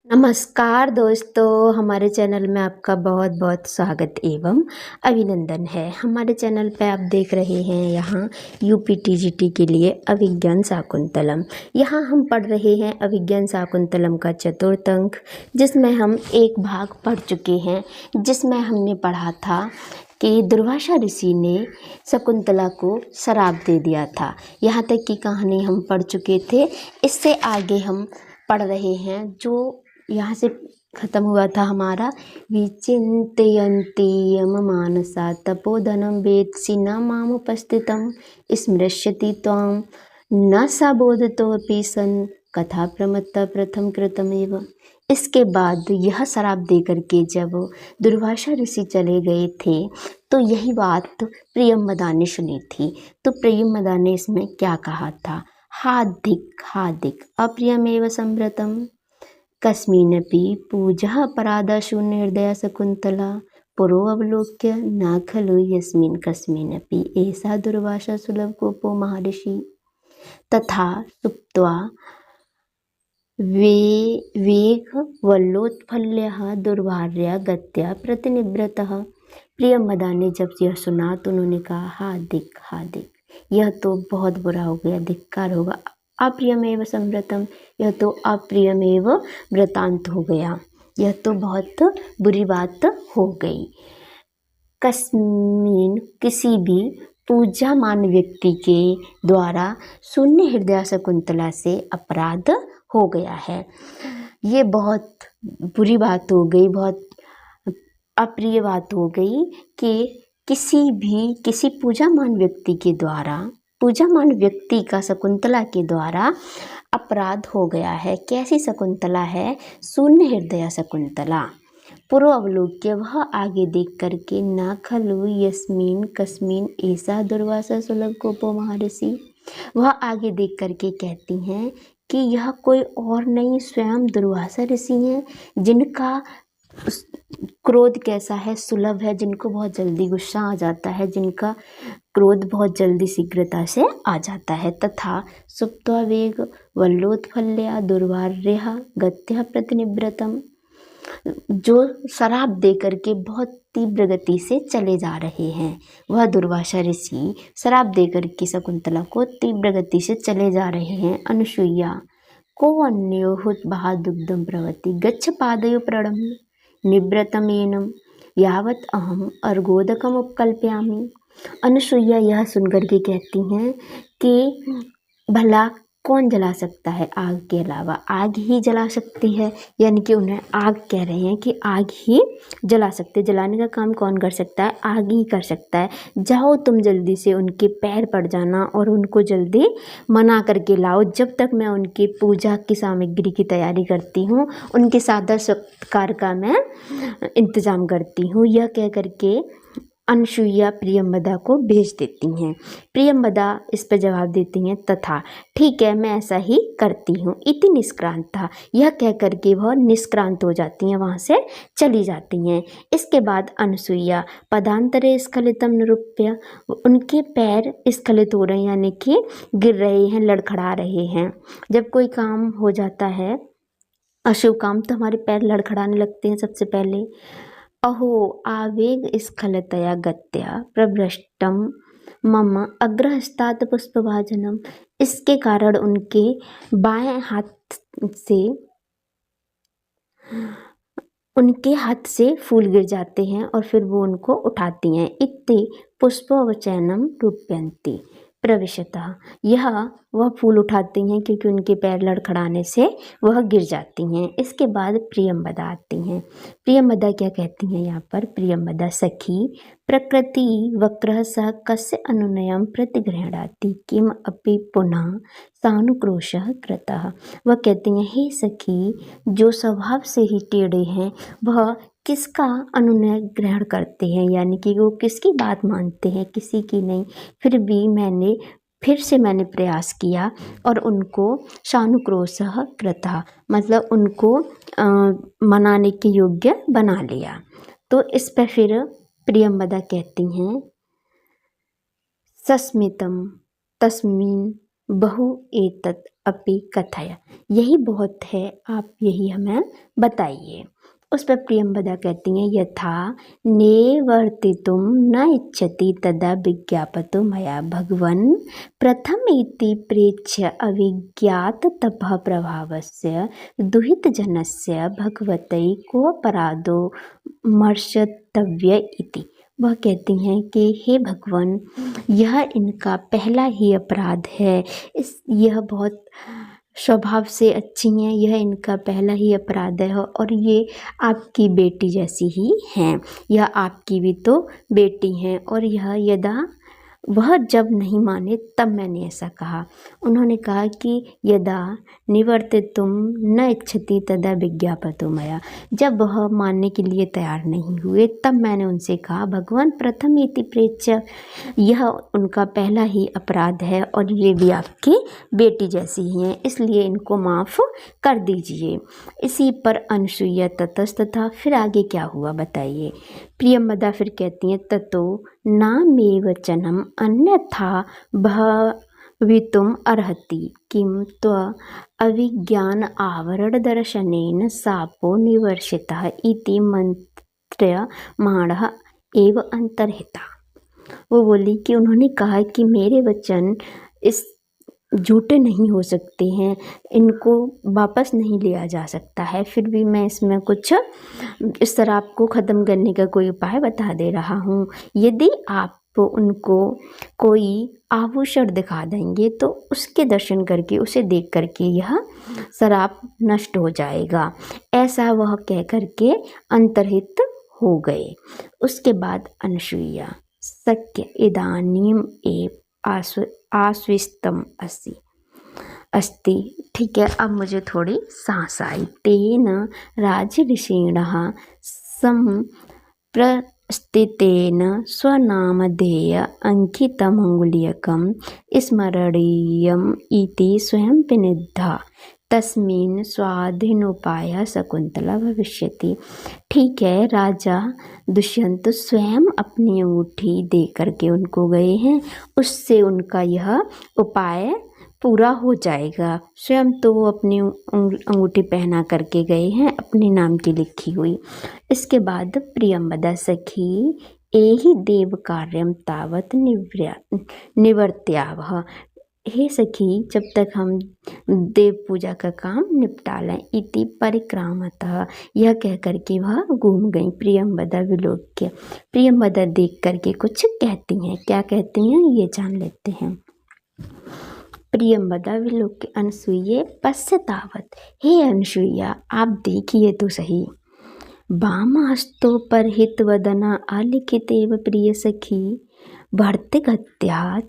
नमस्कार दोस्तों, हमारे चैनल में आपका बहुत बहुत स्वागत एवं अभिनंदन है। हमारे चैनल पे आप देख रहे हैं यहाँ यूपीटीजीटी के लिए अभिज्ञान शाकुंतलम। यहाँ हम पढ़ रहे हैं अभिज्ञान शाकुंतलम का चतुर्थ अंक, जिसमें हम एक भाग पढ़ चुके हैं, जिसमें हमने पढ़ा था कि दुर्वासा ऋषि ने शकुंतला को श्राप दे दिया था। यहाँ तक की कहानी हम पढ़ चुके थे। इससे आगे हम पढ़ रहे हैं जो यहाँ से ख़त्म हुआ था हमारा विचिन्तयन्ति यम मानसा तपोधनं वेत्सि न मामुपस्थितं स्मृष्यति त्वां न सा बोधतोऽपि सन् कथा प्रमत्ता प्रथम कृतमेव। इसके बाद यह श्राप दे करके जब दुर्वासा ऋषि चले गए थे तो यही बात प्रियंवदा ने सुनी थी। तो प्रियंवदा ने इसमें क्या कहा था? हाधिक हाधिक अप्रियमेव संव्रतम कस्मिन्नपि पूजा अपराधा शून्यहृदया शकुन्तला पुरोऽवलोक्य न खलु यस्मिन् कस्मिन्नपि एषा दुर्वासा सुलभकोपो महर्षि तथा सुप्त्वा वेगवल्लोत्फुल्लः दुर्भार्या गत्या प्रतिनिवृत्तः। प्रियंवदा ने जब यह सुना तो उन्होंने कहा, हाधिक हाधिक, यह तो बहुत बुरा हो गया, धिक्कार होगा। अप्रियमेव संव्रतम, यह तो अप्रियमेव व्रतांत हो गया, यह तो बहुत बुरी बात हो गई। कस्मिन, किसी भी पूज्यमान व्यक्ति के द्वारा शून्य हृदय शकुंतला से अपराध हो गया है। ये बहुत बुरी बात हो गई, बहुत अप्रिय बात हो गई कि किसी पूज्यमान व्यक्ति के द्वारा, पूज्यमान व्यक्ति का शकुंतला के द्वारा अपराध हो गया है। कैसी शकुंतला है? शून्य हृदय शकुंतला। पूर्व अवलोक्य, वह आगे देख करके, न खलु यस्मिन कस्मिन ऐसा दुर्वासा सुलभ कोपो महर्षि, वह आगे देख करके कहती हैं कि यह कोई और नहीं, स्वयं दुर्वासा ऋषि हैं, जिनका क्रोध कैसा है? सुलभ है, जिनको बहुत जल्दी गुस्सा आ जाता है, जिनका क्रोध बहुत जल्दी शीघ्रता से आ जाता है। तथा सुप्त्वा वेग वल्लोत्फुल्लया दुर्भार्या गत्या प्रतिनिवृत्तम, जो शराब दे करके बहुत तीव्र गति से चले जा रहे हैं। वह दुर्वासा ऋषि शराब दे करके शकुंतला को तीव्र गति से चले जा रहे हैं। अनुसूया को अन्यो हुत बहादुग्धम प्रवति गच्छ पादयो प्रणम निवृतमेनम यावत अहम अर्गोदकम उपकल्पयामि। अनुसूया यह सुनकर के कहती हैं कि भला कौन जला सकता है आग के अलावा? आग ही जला सकती है, यानी कि उन्हें आग कह रहे हैं कि आग ही जला सकते। जलाने का काम कौन कर सकता है? आग ही कर सकता है। जाओ तुम जल्दी से उनके पैर पड़ जाना और उनको जल्दी मना करके लाओ, जब तक मैं उनकी पूजा की सामग्री की तैयारी करती हूँ, उनके सादर सत्कार का मैं इंतज़ाम करती हूँ। यह कह करके अनुसूया प्रियंवदा को भेज देती हैं। प्रियंवदा इस पर जवाब देती हैं, तथा ठीक है, मैं ऐसा ही करती हूँ। इति निष्क्रांता, यह कह करके वह निष्क्रांत हो जाती हैं, वहाँ से चली जाती हैं। इसके बाद अनुसूया पदांतरे स्खलितम निरूप्य, उनके पैर स्खलित हो रहे हैं, यानी कि गिर रहे हैं, लड़खड़ा रहे हैं। जब कोई काम हो जाता है अशुभ काम, तो हमारे पैर लड़खड़ाने लगते हैं सबसे पहले। अहो आवेग स्खलतया गत्या प्रभ्रष्टम मम अग्रहस्तात् पुष्पभाजनम, इसके कारण उनके बाएं हाथ से फूल गिर जाते हैं और फिर वो उनको उठाती हैं। इति पुष्पवचनम रूपयन्ति प्रविशतः, यह वह फूल उठाती हैं क्योंकि उनके पैर लड़खड़ाने से वह गिर जाती हैं। इसके बाद प्रियंवदा आती हैं। प्रियंवदा क्या कहती हैं यहाँ पर? प्रियंवदा सखी प्रकृति वक्रः सह कस्य अनुनयं प्रतिगृह्णाति किम अपि पुनः सानुक्रोशः कृतः। वह कहती हैं, हे सखी, जो स्वभाव से ही टेढ़े हैं वह किसका अनुनय ग्रहण करते हैं, यानी कि वो किसकी बात मानते हैं? किसी की नहीं। फिर भी फिर से मैंने प्रयास किया और उनको सानुक्रोशः कृतः, मतलब उनको मनाने के योग्य बना लिया। तो इस पर फिर प्रियंवदा कहती हैं, सस्मितम तस्मिन् बहु एतत् अपि कथय। यही बहुत है, आप यही हमें बताइए। उस पर प्रियंवदा कहती हैं, यथा निवर्तितुं न इच्छति तदा विज्ञापतो मया भगवन् प्रथमेति प्रेक्ष्य अविज्ञाततपः प्रभावस्य दुहितजनस्य भगवते कोऽपराधो मर्शतव्य इति। वह कहती हैं कि हे भगवान, यह इनका पहला ही अपराध है। यह बहुत स्वभाव से अच्छी हैं, यह इनका पहला ही अपराध है और ये आपकी बेटी जैसी ही हैं। यह आपकी भी तो बेटी हैं और यह यदा वह जब नहीं माने तब मैंने ऐसा कहा। उन्होंने कहा कि यदा निवर्तितुं न इच्छति तदा विज्ञापतो मया। जब वह मानने के लिए तैयार नहीं हुए तब मैंने उनसे कहा, भगवान प्रथमेति प्रेक्ष्य, यह उनका पहला ही अपराध है और ये भी आपकी बेटी जैसी ही हैं, इसलिए इनको माफ़ कर दीजिए। इसी पर अनसुईया ततस्तथा। फिर आगे क्या हुआ बताइए। प्रियंवदा फिर कहती हैं, ततो नामेव वचनम अन्यथा भवितुम अर्हति किम त्व अविज्ञान आवरण दर्शनेन शापो निवर्षितः इति मंत्र्यमाणः एव अंतर्हिता। वो बोली कि उन्होंने कहा कि मेरे वचन इस झूठे नहीं हो सकते हैं, इनको वापस नहीं लिया जा सकता है, फिर भी मैं इसमें कुछ इस शराब को ख़त्म करने का कोई उपाय बता दे रहा हूँ। यदि आप उनको कोई आभूषण दिखा देंगे तो उसके दर्शन करके, उसे देख करके यह शराब नष्ट हो जाएगा। ऐसा वह कह करके अंतर्हित हो गए। उसके बाद अनसुईया, शक्य इदानीम एव आश्विस्तम अस्ति। ठीक है, अब मुझे थोड़ी सांस आई। तेन राजऋषिणः संप्रस्थितेन स्वनामधेय अंकितमङ्गुलीयकं स्मरणीयम् इति स्वयं विनिधा तस्मिन् स्वाधीनोपायः शकुंतला भविष्यति। ठीक है, राजा दुष्यंत स्वयं अपनी अंगूठी दे करके उनको गए हैं, उससे उनका यह उपाय पूरा हो जाएगा। स्वयं तो वो अपनी अंगूठी पहना करके गए हैं, अपने नाम की लिखी हुई। इसके बाद प्रियंवदा सखी एहि देव कार्यम तावत निवर्त्यावह। हे सखी, जब तक हम देव पूजा का काम निपटा लें इति परिक्रामतः, यह कह करके वह घूम गई। प्रियंवदा विलोक्य, प्रियंवदा देख करके कुछ कहती हैं। क्या कहती हैं ये जान लेते हैं। प्रियंवदा विलोक्य अनसुये पश्चातावत। हे अनसुईया, आप देखिए तो सही। वामहस्तो परहितवदना आलिखितेव प्रिय सखी भर्तृगत्या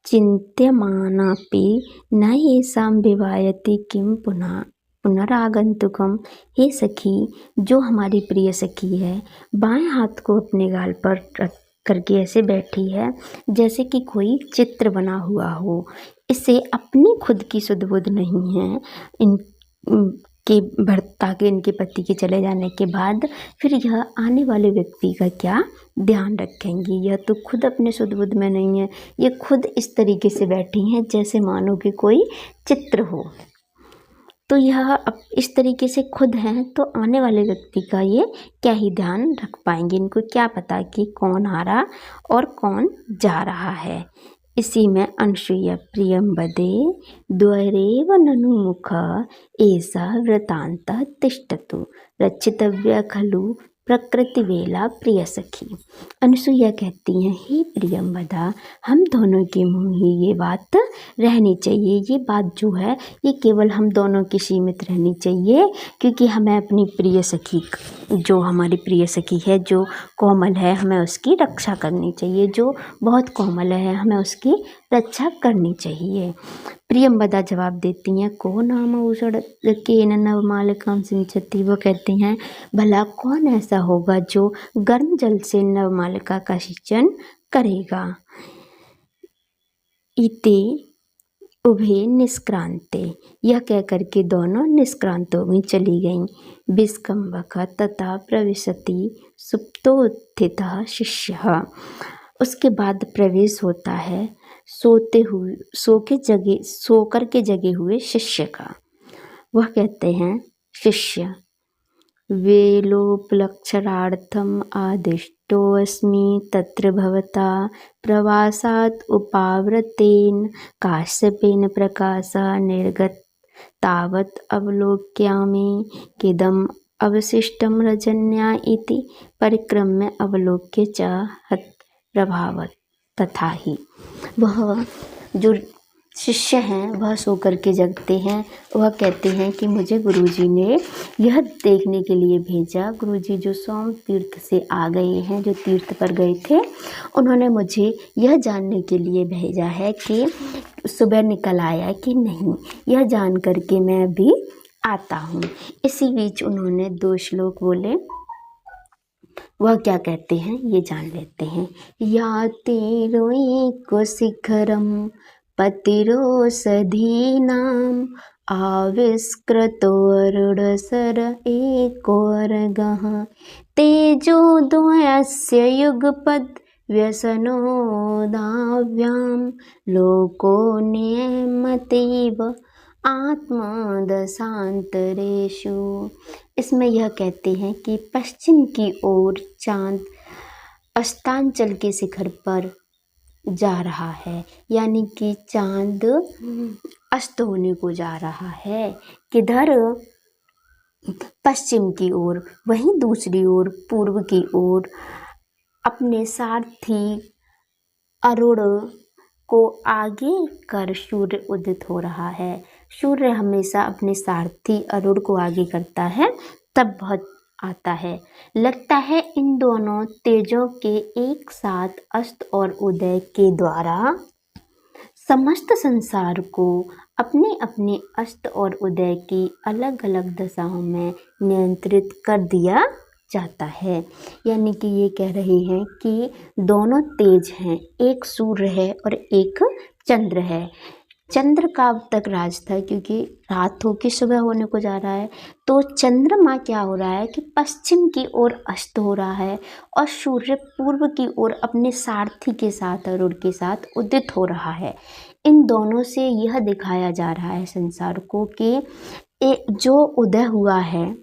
चिन्त्यमानापि न येषां विवायति किं पुनरागंतुकम। हे सखी, जो हमारी प्रिय सखी है, बाएं हाथ को अपने गाल पर रख करके ऐसे बैठी है जैसे कि कोई चित्र बना हुआ हो। इसे अपनी खुद की सुध बुध नहीं है। इनके भर्ता के, इनके पति के चले जाने के बाद फिर यह आने वाले व्यक्ति का क्या ध्यान रखेंगी। यह तो खुद अपने सुध बुध में नहीं है, ये खुद इस तरीके से बैठी हैं जैसे मानो कि कोई चित्र हो। तो यह अब इस तरीके से खुद हैं तो आने वाले व्यक्ति का ये क्या ही ध्यान रख पाएंगे। इनको क्या पता कि कौन आ रहा और कौन जा रहा है। इसी में अनसुईया प्रियंवदे द्वैरेव ननु मुख एषः वृत्तान्तः तिष्ठतु रक्षितव्य खलु प्रकृति वेला प्रिय सखी। अनसुईया कहती हैं, हे प्रियंवदा, हम दोनों के मुँह ही ये बात रहनी चाहिए। ये बात जो है ये केवल हम दोनों की सीमित रहनी चाहिए, क्योंकि हमें अपनी प्रिय सखी, जो हमारी प्रिय सखी है, जो कोमल है, हमें उसकी रक्षा करनी चाहिए। जो बहुत कोमल है, हमें उसकी रक्षा करनी चाहिए। प्रियंवदा जवाब देती हैं, को नाम औषधकेन नवमालिकां सिंचति। वो कहती हैं, भला कौन ऐसा होगा जो गर्म जल से नवमालिका का सिंचन करेगा। इति उभे निष्क्रांते। यह कह करके दोनों निष्क्रांत हो गई, चली गईं। विस्कंभक तथा प्रविशति सुप्तोत्थितः शिष्यः। उसके बाद प्रवेश होता है सोकर के जगे हुए शिष्य का। वह कहते हैं, शिष्य वेलोपलक्षणार्थम आदिष्टोऽस्मि तत्र भवता प्रवासात् उपाव्रतेन काश्यपेन प्रकाशः निर्गत तावत् अवलोक्यामि किदम् अवशिष्टं रजन्या इति परिक्रम्य अवलोक्य च हत प्रभावत् तथा ही। वह जो शिष्य हैं वह सो कर के जगते हैं। वह कहते हैं कि मुझे गुरुजी ने यह देखने के लिए भेजा। गुरुजी जो सोम तीर्थ से आ गए हैं, जो तीर्थ पर गए थे, उन्होंने मुझे यह जानने के लिए भेजा है कि सुबह निकल आया कि नहीं, यह जान कर के मैं भी आता हूँ। इसी बीच उन्होंने 2 श्लोक बोले। वह क्या कहते हैं ये जान लेते हैं। याति रोइको शिखरम पतिरोषधीनाम आविष्कृतोरुणसर एकोरगः तेजोद्वयस्य युगपद व्यसनोदाव्याम लोको नियमतीव आत्मदशांतरेषु। इसमें यह कहते हैं कि पश्चिम की ओर चांद अस्तांचल के शिखर पर जा रहा है, यानी कि चांद अस्त होने को जा रहा है। किधर? पश्चिम की ओर। वहीं दूसरी ओर पूर्व की ओर अपने सारथी अरुण को आगे कर सूर्य उदित हो रहा है। सूर्य हमेशा अपने सारथी अरुण को आगे करता है, तब बहुत आता है। लगता है इन दोनों तेजों के एक साथ अस्त और उदय के द्वारा समस्त संसार को अपने अपने अस्त और उदय की अलग अलग दशाओं में नियंत्रित कर दिया जाता है। यानी कि ये कह रहे हैं कि दोनों तेज हैं, एक सूर्य है और एक चंद्र है। चंद्र का अब तक राज था, क्योंकि रात हो के सुबह होने को जा रहा है, तो चंद्रमा क्या हो रहा है कि पश्चिम की ओर अस्त हो रहा है और सूर्य पूर्व की ओर अपने सारथी के साथ अरुण के साथ उदित हो रहा है। इन दोनों से यह दिखाया जा रहा है संसार को कि जो उदय हुआ है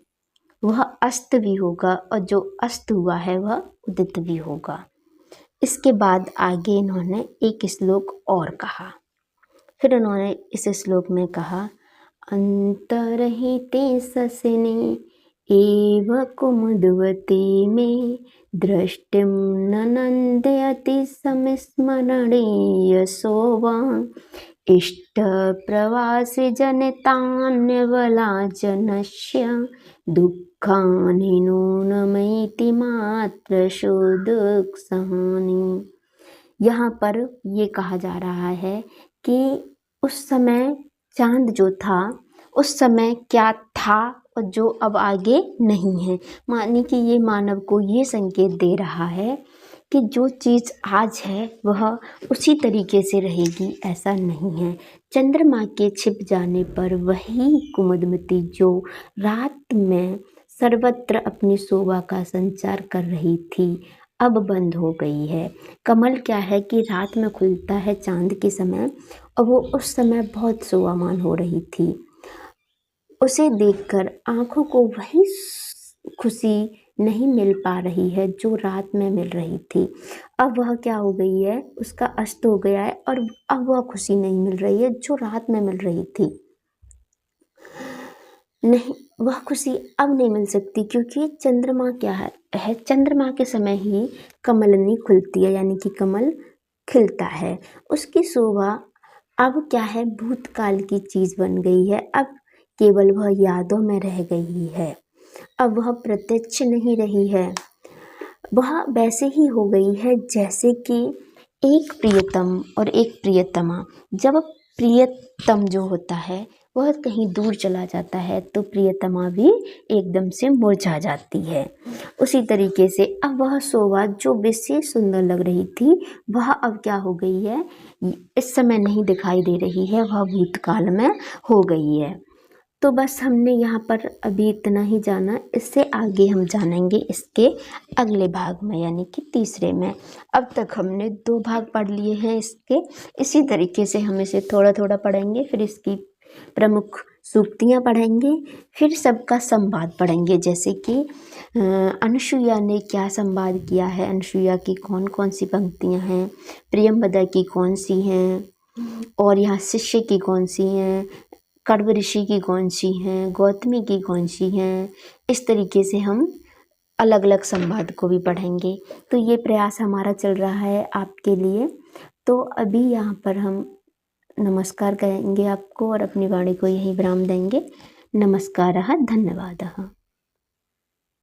वह अस्त भी होगा और जो अस्त हुआ है वह उदित भी होगा। इसके बाद आगे इन्होंने एक श्लोक और कहा। फिर उन्होंने इस श्लोक में कहा, अंतर्हिते ससिने एव कुमुदवती में दृष्टिम ननंदयति समिस्मरणीयशोभा इष्ट प्रवासी जनितान्यवलाचनस्य दुःखानि नूनमैति मात्र दुःख सहानि। यहाँ पर ये कहा जा रहा है कि उस समय चांद जो था उस समय क्या था और जो अब आगे नहीं है। मानी कि ये मानव को ये संकेत दे रहा है कि जो चीज़ आज है वह उसी तरीके से रहेगी, ऐसा नहीं है। चंद्रमा के छिप जाने पर वही कुमुदमती जो रात में सर्वत्र अपनी शोभा का संचार कर रही थी, अब बंद हो गई है। कमल क्या है कि रात में खुलता है चांद के समय, और वो उस समय बहुत शोभामान हो रही थी। उसे देखकर आँखों को वही खुशी नहीं मिल पा रही है जो रात में मिल रही थी। अब वह क्या हो गई है, उसका अस्त हो गया है और अब वह खुशी नहीं मिल रही है जो रात में मिल रही थी। नहीं, वह खुशी अब नहीं मिल सकती, क्योंकि चंद्रमा क्या है, चंद्रमा के समय ही कमलनी खुलती है, यानी कि कमल खिलता है। उसकी शोभा अब क्या है, भूतकाल की चीज़ बन गई है। अब केवल वह यादों में रह गई है, अब वह प्रत्यक्ष नहीं रही है। वह वैसे ही हो गई है जैसे कि एक प्रियतम और एक प्रियतमा। जब प्रियतम जो होता है वह कहीं दूर चला जाता है तो प्रियतमा भी एकदम से मुरझा जाती है। उसी तरीके से अब वह शोभा जो विशेष सुंदर लग रही थी वह अब क्या हो गई है, इस समय नहीं दिखाई दे रही है, वह भूतकाल में हो गई है। तो बस हमने यहाँ पर अभी इतना ही जाना, इससे आगे हम जानेंगे इसके अगले भाग में, यानी कि तीसरे में। अब तक हमने 2 भाग पढ़ लिए हैं इसके। इसी तरीके से हम इसे थोड़ा थोड़ा पढ़ेंगे, फिर इसकी प्रमुख सूक्तियाँ पढ़ेंगे, फिर सबका संवाद पढ़ेंगे, जैसे कि अनुसुईया ने क्या संवाद किया है, अनुसुईया की कौन कौन सी पंक्तियाँ हैं, प्रियंवदा की कौन सी हैं, और यहाँ शिष्य की कौन सी हैं, कण्व ऋषि की कौन सी हैं, गौतमी की कौन सी हैं। इस तरीके से हम अलग अलग संवाद को भी पढ़ेंगे। तो ये प्रयास हमारा चल रहा है आपके लिए। तो अभी यहाँ पर हम नमस्कार कहेंगे आपको और अपनी वाणी को यहीं विराम देंगे। नमस्कारः, धन्यवादः।